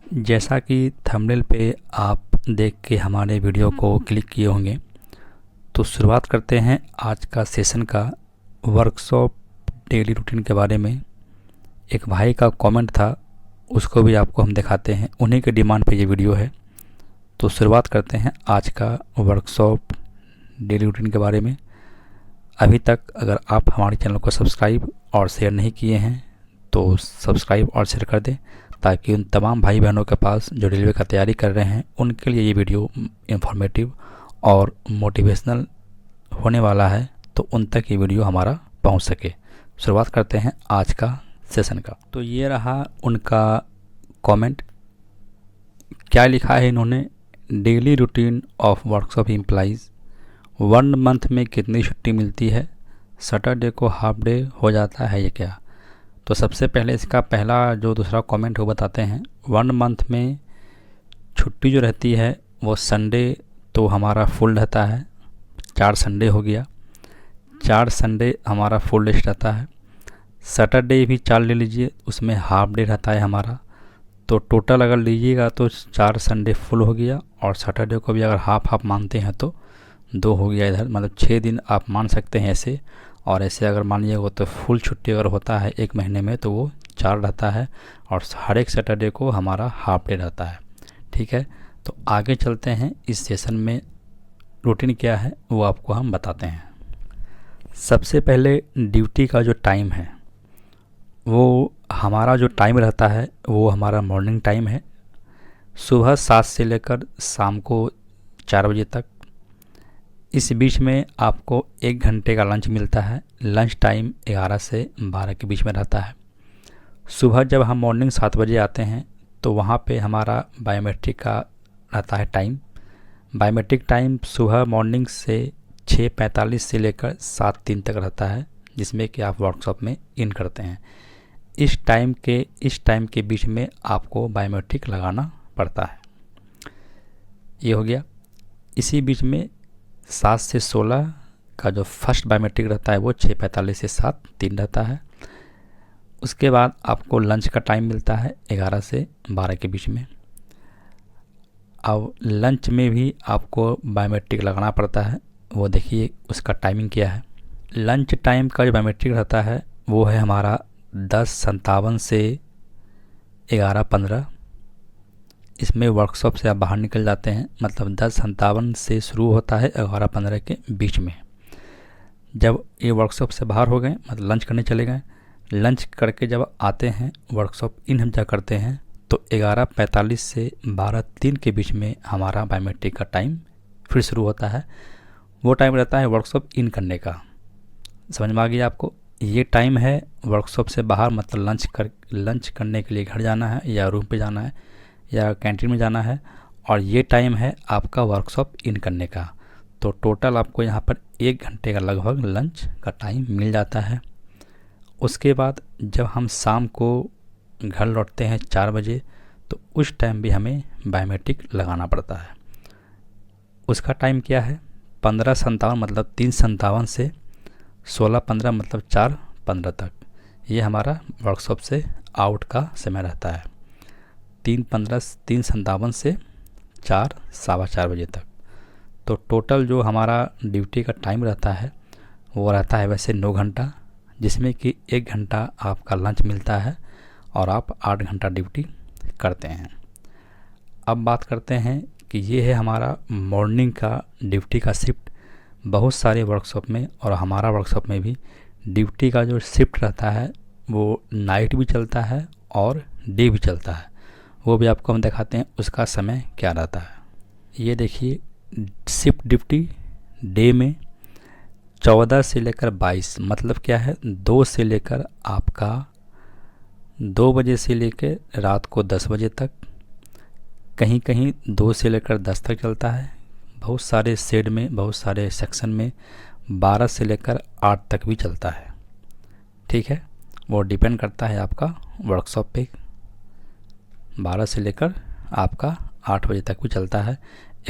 जैसा कि थंबनेल पे आप देख के हमारे वीडियो को क्लिक किए होंगे, तो शुरुआत करते हैं आज का सेशन का वर्कशॉप डेली रूटीन के बारे में। एक भाई का कमेंट था, उसको भी आपको हम दिखाते हैं, उन्हीं के डिमांड पे ये वीडियो है। तो शुरुआत करते हैं आज का वर्कशॉप डेली रूटीन के बारे में। अभी तक अगर आप हमारे चैनल को सब्सक्राइब और शेयर नहीं किए हैं तो सब्सक्राइब और शेयर कर दें, ताकि उन तमाम भाई बहनों के पास जो रेलवे का तैयारी कर रहे हैं उनके लिए ये वीडियो इंफॉर्मेटिव और मोटिवेशनल होने वाला है, तो उन तक ये वीडियो हमारा पहुंच सके। शुरुआत करते हैं आज का सेशन का। तो ये रहा उनका कमेंट। क्या लिखा है इन्होंने? Daily routine of workshop employees, 1 month में कितनी छुट्टी मिलती है? सैटरडे को हाफ डे हो जाता है ये क्या? तो सबसे पहले इसका पहला जो दूसरा कमेंट वो बताते हैं। 1 मंथ में छुट्टी जो रहती है वो संडे तो हमारा फुल रहता है, 4 संडे हो गया, 4 संडे हमारा फुल डे रहता है। सैटरडे भी 4 ले लीजिए, उसमें हाफ डे रहता है हमारा। तो टोटल अगर लीजिएगा तो 4 संडे फुल हो गया, और सैटरडे को भी अगर हाफ हाफ मानते हैं तो 2 हो गया इधर, मतलब 6 दिन आप मान सकते हैं ऐसे। और ऐसे अगर मानिएगा तो फुल छुट्टी अगर होता है एक महीने में तो वो 4 रहता है, और हर एक सैटरडे को हमारा हाफ डे रहता है। ठीक है, तो आगे चलते हैं। इस सेशन में रूटीन क्या है वो आपको हम बताते हैं। सबसे पहले ड्यूटी का जो टाइम है वो हमारा जो टाइम रहता है वो हमारा मॉर्निंग टाइम है, सुबह 7 से लेकर शाम को 4 बजे तक। इस बीच में आपको 1 घंटे का लंच मिलता है। लंच टाइम 11 से 12 के बीच में रहता है। सुबह जब हम मॉर्निंग 7 बजे आते हैं तो वहाँ पे हमारा बायोमेट्रिक का रहता है टाइम। बायोमेट्रिक टाइम सुबह मॉर्निंग से 6:45 से लेकर 7:03 तक रहता है, जिसमें कि आप वर्कशॉप में इन करते हैं। इस टाइम के बीच में आपको बायोमेट्रिक लगाना पड़ता है। ये हो गया। इसी बीच में 7 से 16 का जो फर्स्ट बायोमेट्रिक रहता है वो 6:45 से 7:03 रहता है। उसके बाद आपको लंच का टाइम मिलता है 11 से 12 के बीच में। अब लंच में भी आपको बायोमेट्रिक लगाना पड़ता है। वो देखिए उसका टाइमिंग क्या है। लंच टाइम का जो बायोमेट्रिक रहता है वो है हमारा 10:57 से 11:15। इसमें वर्कशॉप से आप बाहर निकल जाते हैं, मतलब 10:57 से शुरू होता है 11:15 के बीच में। जब ये वर्कशॉप से बाहर हो गए, मतलब लंच करने चले गए, लंच करके जब आते हैं वर्कशॉप इन हम जा करते हैं तो 11:45 से 12:03 के बीच में हमारा बायोमेट्रिक का टाइम फिर शुरू होता है। वो टाइम रहता है वर्कशॉप इन करने का। समझ में आ गया आपको? ये टाइम है वर्कशॉप से बाहर, मतलब लंच करने के लिए घर जाना है या रूम पे जाना है या कैंटीन में जाना है, और ये टाइम है आपका वर्कशॉप इन करने का। तो टोटल आपको यहाँ पर 1 घंटे का लगभग लंच का टाइम मिल जाता है। उसके बाद जब हम शाम को घर लौटते हैं 4 बजे, तो उस टाइम भी हमें बायोमेट्रिक लगाना पड़ता है। उसका टाइम क्या है? 15:57 मतलब 3:57 से 16:15 मतलब 4:15 तक। ये हमारा वर्कशॉप से आउट का समय रहता है। 3:57 से 4 सवा 4 बजे तक। तो टोटल जो हमारा ड्यूटी का टाइम रहता है वो रहता है वैसे 9 घंटा, जिसमें कि 1 घंटा आपका लंच मिलता है और आप 8 घंटा ड्यूटी करते हैं। अब बात करते हैं कि ये है हमारा मॉर्निंग का ड्यूटी का शिफ्ट। बहुत सारे वर्कशॉप में और हमारा वर्कशॉप में भी ड्यूटी का जो शिफ्ट रहता है वो नाइट भी चलता है और डे भी चलता है। वो भी आपको हम दिखाते हैं उसका समय क्या रहता है। ये देखिए, शिफ्ट ड्यूटी डे में 14 से लेकर 22, मतलब क्या है 2 से लेकर आपका 2 बजे से लेकर रात को 10 बजे तक। कहीं कहीं 2 से लेकर 10 तक चलता है। बहुत सारे शेड में, बहुत सारे सेक्शन में 12 से लेकर 8 तक भी चलता है। ठीक है, वो डिपेंड करता है आपका वर्कशॉप पे। 12 से लेकर आपका 8 बजे तक भी चलता है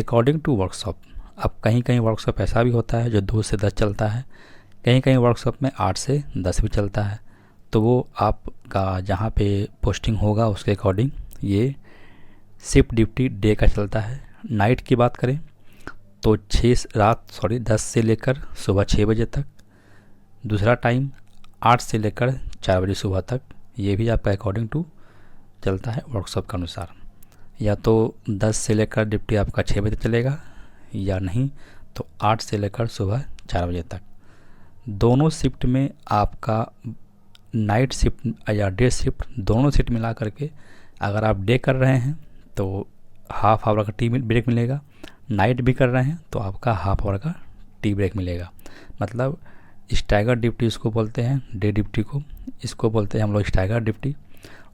अकॉर्डिंग टू वर्कशॉप। अब कहीं कहीं वर्कशॉप ऐसा भी होता है जो 2 से 10 चलता है, कहीं कहीं वर्कशॉप में 8 से 10 भी चलता है। तो वो आपका जहाँ पे पोस्टिंग होगा उसके अकॉर्डिंग ये शिफ्ट ड्यूटी डे का चलता है। नाइट की बात करें तो 10 से लेकर सुबह 6 बजे तक। दूसरा टाइम 8 से लेकर 4 बजे सुबह तक। ये भी आपका अकॉर्डिंग टू चलता है वर्कशॉप के अनुसार। या तो 10 से लेकर ड्यूटी आपका 6 बजे चलेगा, या नहीं तो 8 से लेकर सुबह 4 बजे तक। दोनों शिफ्ट में आपका नाइट शिफ्ट या डे शिफ्ट दोनों शिफ्ट मिला करके अगर आप डे कर रहे हैं तो हाफ आवर का टी ब्रेक मिलेगा, नाइट भी कर रहे हैं तो आपका हाफ आवर का टी ब्रेक मिलेगा। मतलब स्टैगर ड्यूटी इसको बोलते हैं, डे ड्यूटी को, इसको बोलते हैं हम लोग स्टैगर ड्यूटी,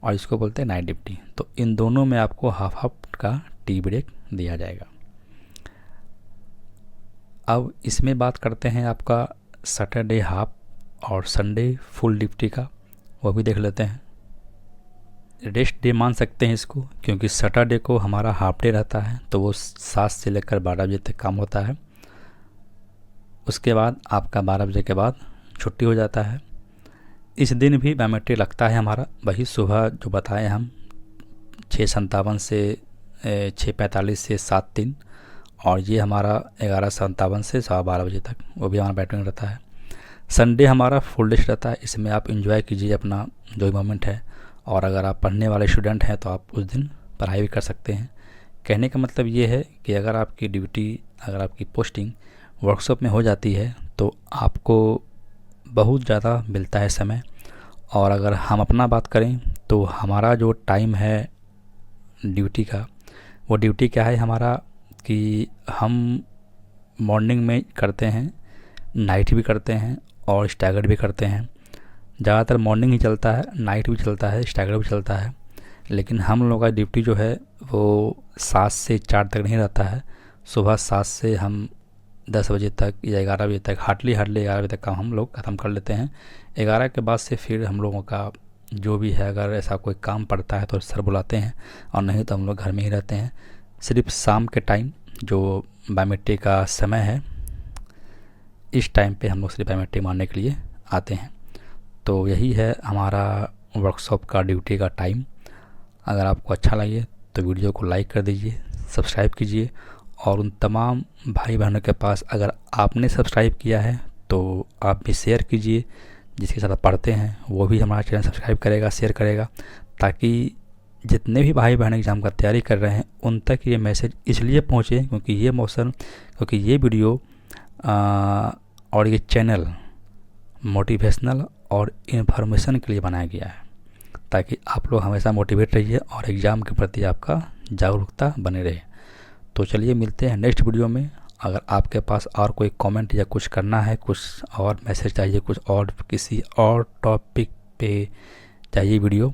और इसको बोलते हैं नाइट ड्यूटी। तो इन दोनों में आपको हाफ हाफ का टी ब्रेक दिया जाएगा। अब इसमें बात करते हैं आपका सैटरडे हाफ और संडे फुल ड्यूटी का, वो भी देख लेते हैं। रेस्ट डे मान सकते हैं इसको, क्योंकि सैटरडे को हमारा हाफ डे रहता है तो वो 7 से लेकर 12 बजे तक काम होता है। उसके बाद आपका 12 बजे के बाद छुट्टी हो जाता है। इस दिन भी बायोमेट्रिक लगता है हमारा, वही सुबह जो बताए हम 6:57 से 6:45 से 7:03, और ये हमारा 11:57 से 12:15 बजे तक, वो भी हमारा बैटरिंग रहता है। संडे हमारा फुल डे रहता है, इसमें आप एंजॉय कीजिए अपना जो मोमेंट है, और अगर आप पढ़ने वाले स्टूडेंट हैं तो आप उस दिन पढ़ाई भी कर सकते हैं। कहने का मतलब ये है कि अगर आपकी ड्यूटी, अगर आपकी पोस्टिंग वर्कशॉप में हो जाती है तो आपको बहुत ज़्यादा मिलता है समय। और अगर हम अपना बात करें तो हमारा जो टाइम है ड्यूटी का, वो ड्यूटी क्या है हमारा कि हम मॉर्निंग में करते हैं, नाइट भी करते हैं और स्टैगर्ड भी करते हैं। ज़्यादातर मॉर्निंग ही चलता है, नाइट भी चलता है, स्टैगर्ड भी चलता है। लेकिन हम लोगों का ड्यूटी जो है वो 7 से 4 तक नहीं रहता है। सुबह 7 से हम 10 बजे तक या 11 बजे तक, हार्डली 11 बजे तक काम हम लोग ख़त्म कर लेते हैं। 11 के बाद से फिर हम लोगों का जो भी है, अगर ऐसा कोई काम पड़ता है तो सर बुलाते हैं, और नहीं तो हम लोग घर में ही रहते हैं। सिर्फ शाम के टाइम जो बायोमेट्रिक का समय है, इस टाइम पे हम लोग सिर्फ बायोमेट्रिक मारने के लिए आते हैं। तो यही है हमारा वर्कशॉप का ड्यूटी का टाइम। अगर आपको अच्छा लगे तो वीडियो को लाइक कर दीजिए, सब्सक्राइब कीजिए, और उन तमाम भाई बहनों के पास अगर आपने सब्सक्राइब किया है तो आप भी शेयर कीजिए। जिसके साथ आप पढ़ते हैं वो भी हमारा चैनल सब्सक्राइब करेगा, शेयर करेगा, ताकि जितने भी भाई बहन एग्ज़ाम का तैयारी कर रहे हैं उन तक ये मैसेज इसलिए पहुँचे क्योंकि ये वीडियो और ये चैनल मोटिवेशनल और इन्फॉर्मेशन के लिए बनाया गया है, ताकि आप लोग हमेशा मोटिवेट रहिए और एग्ज़ाम के प्रति आपका जागरूकता बने रहे। तो चलिए मिलते हैं नेक्स्ट वीडियो में। अगर आपके पास और कोई कमेंट या कुछ करना है, कुछ और मैसेज चाहिए, कुछ और किसी और टॉपिक पे चाहिए वीडियो,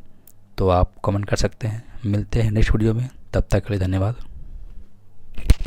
तो आप कमेंट कर सकते हैं। मिलते हैं नेक्स्ट वीडियो में, तब तक के लिए धन्यवाद।